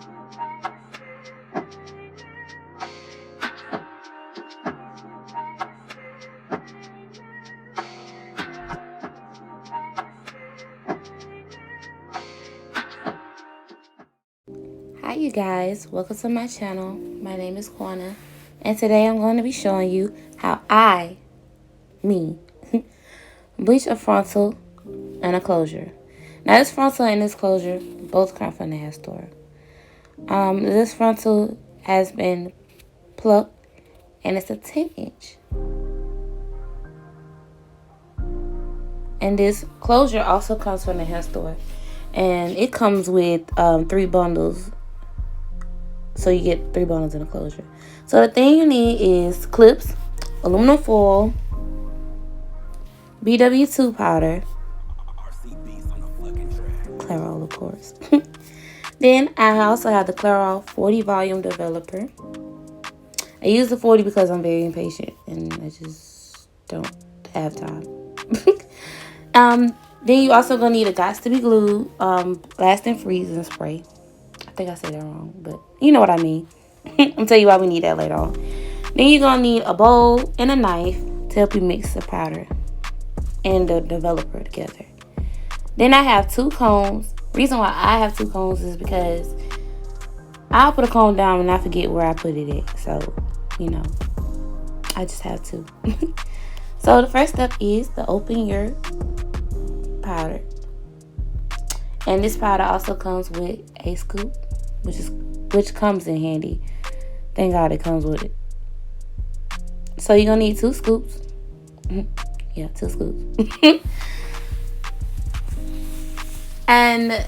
Hi you guys, welcome to my channel. My name is Quana, and today I'm going to be showing you how me, bleach a frontal and a closure. Now this frontal and this closure both come from the hair store. This frontal has been plucked and it's a 10-inch. And this closure also comes from the hair store, and it comes with 3 bundles. So you get 3 bundles in a closure. So the thing you need is clips, aluminum foil, BW2 powder, Clairol, of course. Then I also have the Clairol 40 volume developer. I use the 40 because I'm very impatient and I just don't have time. Then you also gonna need a Gots to be Glued, lasting freezing spray. I think I said that wrong, but you know what I mean. I'm gonna tell you why we need that later on. Then you're gonna need a bowl and a knife to help you mix the powder and the developer together. Then I have 2 combs. Reason why I have 2 combs is because I'll put a comb down and I forget where I put it at. So, you know, I just have 2. So the first step is to open your powder. And this powder also comes with a scoop, which comes in handy. Thank God it comes with it. So you're gonna need 2 scoops. Yeah, 2 scoops. And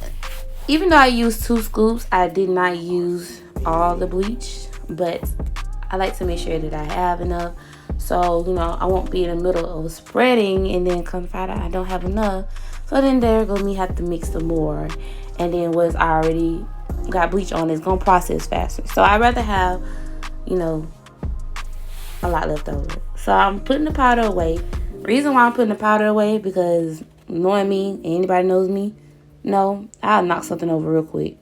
even though I used 2 scoops, I did not use all the bleach, but I like to make sure that I have enough. So, you know, I won't be in the middle of spreading and then come find out I don't have enough. So then there goes me have to mix some more. And then what's already got bleach on is going to process faster. So I'd rather have, you know, a lot left over. So I'm putting the powder away. Reason why I'm putting the powder away, because knowing me, anybody knows me, no, I'll knock something over real quick.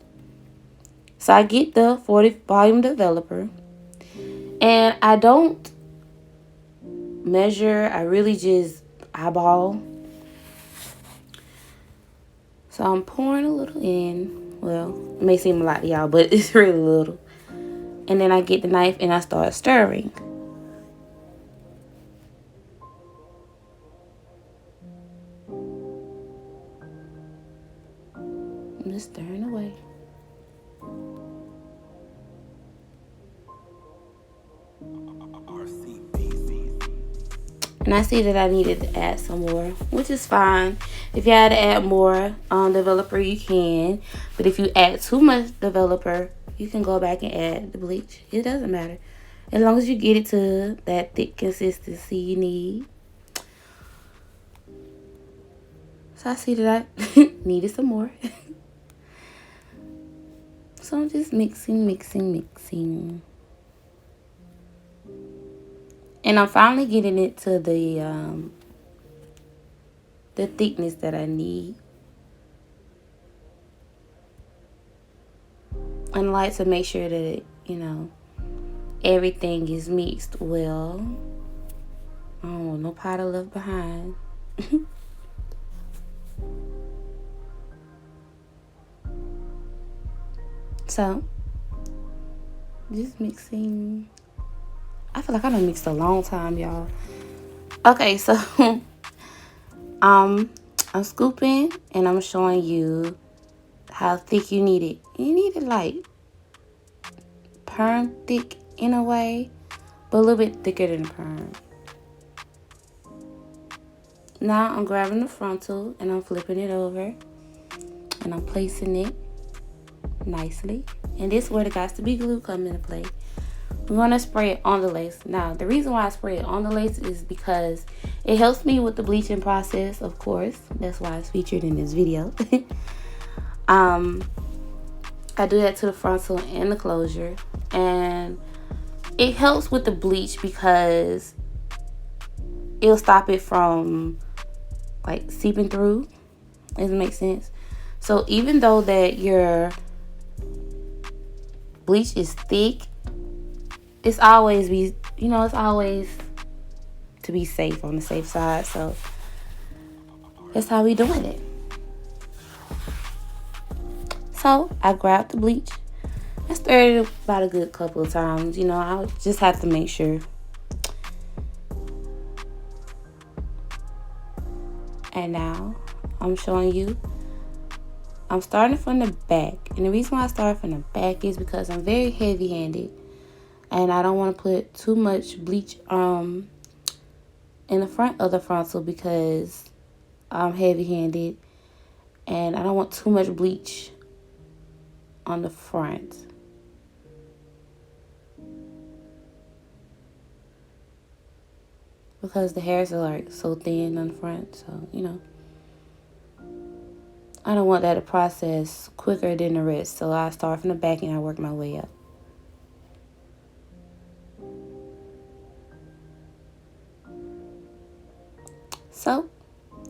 So I get the 40 volume developer. And I don't measure, I really just eyeball. So I'm pouring a little in. Well, it may seem a lot to y'all, but it's really little. And then I get the knife and I start stirring. I'm just stirring away. And I see that I needed to add some more, which is fine. If you had to add more developer, you can. But if you add too much developer, you can go back and add the bleach. It doesn't matter. As long as you get it to that thick consistency you need. So I see that I needed some more. So I'm just mixing. And I'm finally getting it to the thickness that I need. And I like to make sure that it, you know, everything is mixed well. I don't want no powder left behind. So, just mixing. I feel like I done mixed a long time, y'all. Okay, so I'm scooping and I'm showing you how thick you need it. You need it like perm thick in a way, but a little bit thicker than perm. Now I'm grabbing the frontal and I'm flipping it over and I'm placing it nicely. And this is where the Gots to be Glued come into play. We're going to spray it on the lace. Now, the reason why I spray it on the lace is because it helps me with the bleaching process, of course. That's why it's featured in this video. I do that to the frontal and the closure. And it helps with the bleach because it'll stop it from like seeping through. Does it make sense? So even though that your bleach is thick, it's always it's always to be safe, on the safe side. So that's how we doing it. So I grabbed the bleach. I stirred it about a good couple of times. I just have to make sure. And now I'm showing you. I'm starting from the back. And the reason why I start from the back is because I'm very heavy-handed. And I don't want to put too much bleach in the front of the frontal because I'm heavy-handed. And I don't want too much bleach on the front. Because the hairs are like so thin on the front. So, I don't want that to process quicker than the rest. So I start from the back and I work my way up. So,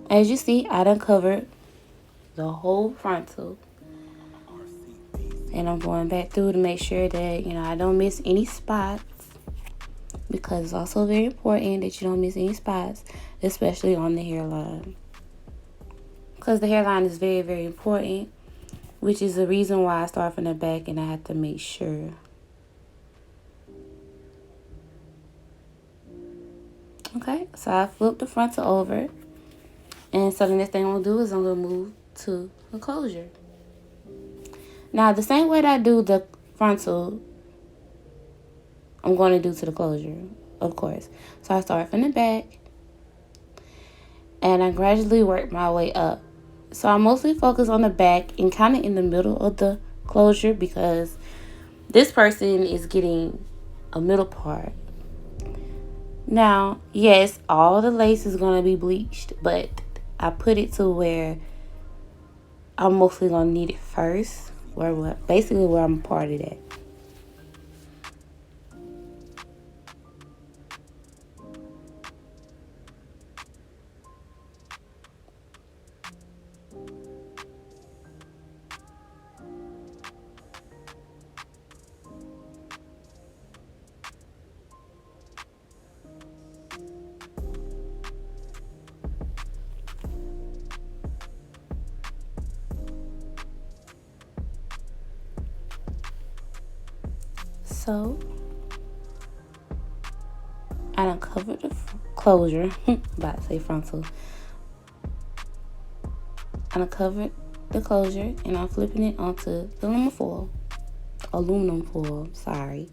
as you see, I done covered the whole frontal. And I'm going back through to make sure that, I don't miss any spots. Because it's also very important that you don't miss any spots, especially on the hairline. Because the hairline is very, very important, which is the reason why I start from the back and I have to make sure. Okay, so I flipped the frontal over. And so the next thing I'm going to do is I'm going to move to the closure. Now, the same way that I do the frontal, I'm going to do to the closure, of course. So I start from the back. And I gradually work my way up. So I mostly focus on the back and kind of in the middle of the closure because this person is getting a middle part. Now, yes, all the lace is going to be bleached, but I put it to where I'm mostly going to need it first, basically where I'm parted at. So, I done covered the closure. About to say frontal. I done covered the closure and I'm flipping it onto the aluminum foil, sorry.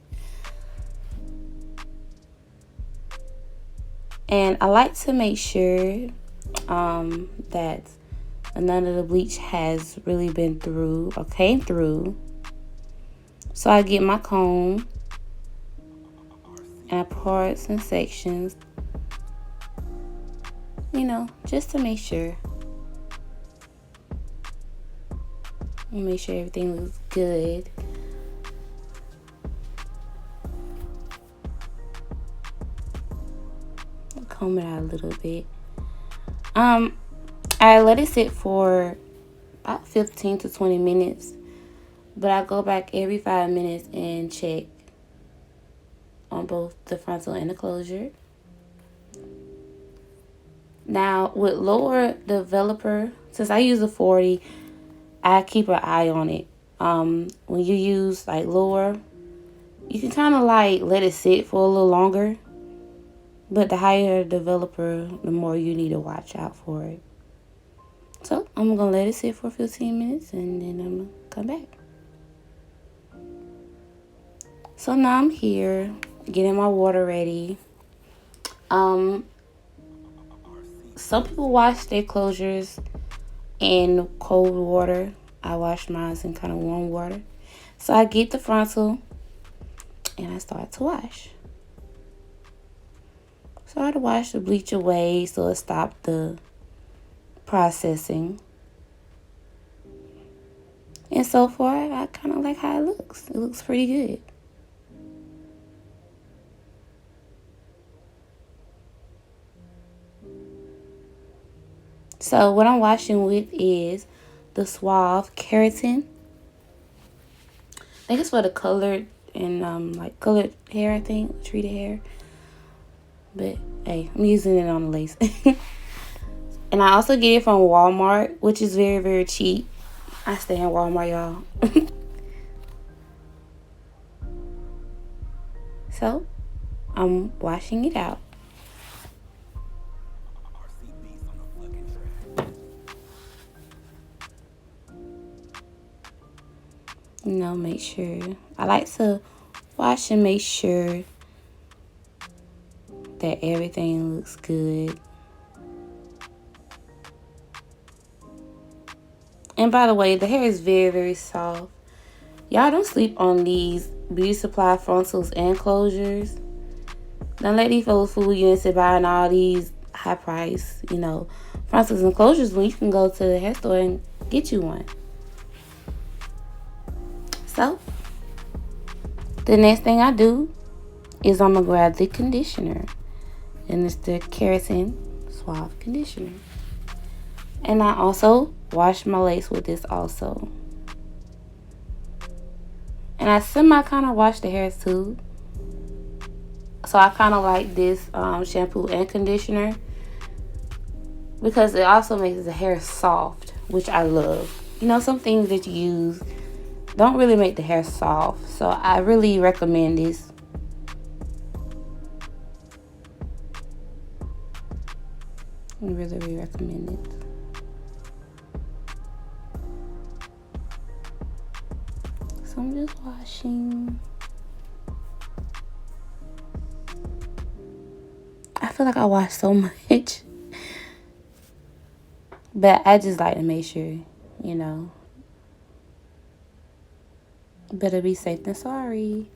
And I like to make sure that none of the bleach has really been through or came through. So I get my comb and I parts and sections, just to make sure. Make sure everything looks good. Comb it out a little bit. I let it sit for about 15 to 20 minutes. But I go back every 5 minutes and check on both the frontal and the closure. Now, with lower developer, since I use a 40, I keep an eye on it. When you use like lower, you can kind of like let it sit for a little longer. But the higher the developer, the more you need to watch out for it. So I'm going to let it sit for 15 minutes and then I'm going to come back. So now I'm here getting my water ready. Some people wash their closures in cold water. I wash mine in kind of warm water. So I get the frontal and I start to wash. So I wash the bleach away so it stopped the processing. And so far, I kind of like how it looks. It looks pretty good. So what I'm washing with is the Suave Keratin. think it's for the colored and like colored hair, I think, treated hair. But hey, I'm using it on the lace. And I also get it from Walmart, which is very, very cheap. I stay in Walmart, y'all. So, I'm washing it out. You know, make sure. I like to wash and make sure that everything looks good. And by the way, the hair is very, very soft. Y'all don't sleep on these beauty supply frontals and closures. Don't let these folks fool you into buying all these high price, frontals and closures when you can go to the hair store and get you one. So, the next thing I do is I'm going to grab the conditioner. And it's the Keratin Suave Conditioner. And I also wash my lace with this also. And I kind of wash the hair too. So I kind of like this shampoo and conditioner, because it also makes the hair soft, which I love. Some things that you use don't really make the hair soft. So I really recommend this. I really, really recommend it. So I'm just washing. I feel like I wash so much. But I just like to make sure, Better be safe than sorry.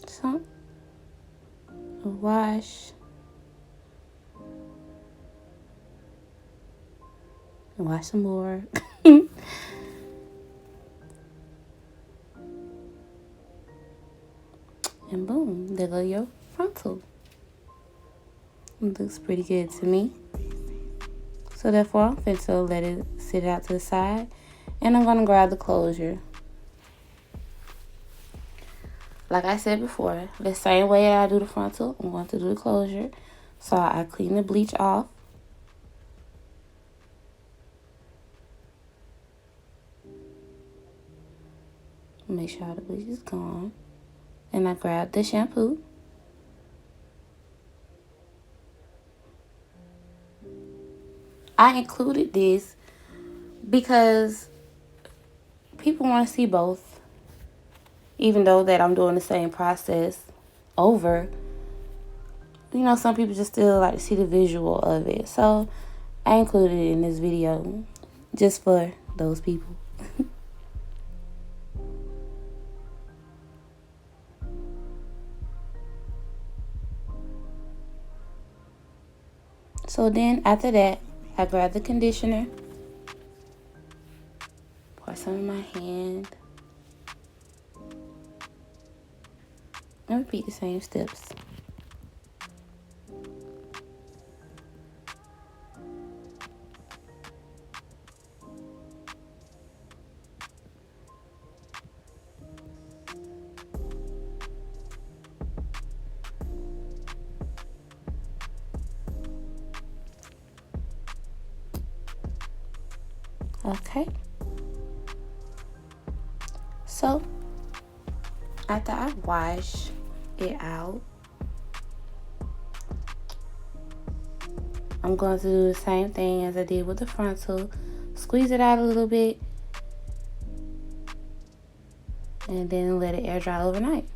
So, wash. And wash some more. And boom, there go your frontal. It looks pretty good to me. So therefore, I'm going to let it sit out to the side. And I'm going to grab the closure. Like I said before, the same way I do the frontal, I'm going to do the closure. So I clean the bleach off. Make sure all the bleach is gone. And I grab the shampoo. I included this because people want to see both. Even though that I'm doing the same process over, some people just still like to see the visual of it. So I included it in this video just for those people. So then after that, I grab the conditioner, pour some in my hand, and repeat the same steps. Okay. So, after I wash it out, I'm going to do the same thing as I did with the frontal. Squeeze it out a little bit. And then let it air dry overnight.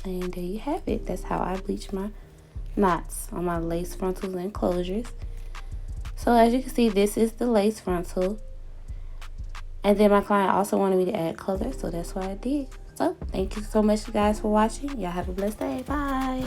And there you have it. That's how I bleach my knots on my lace frontals and closures. So as you can see, this is the lace frontal. And then my client also wanted me to add color, so that's what I did. So thank you so much, guys, for watching. Y'all have a blessed day. Bye.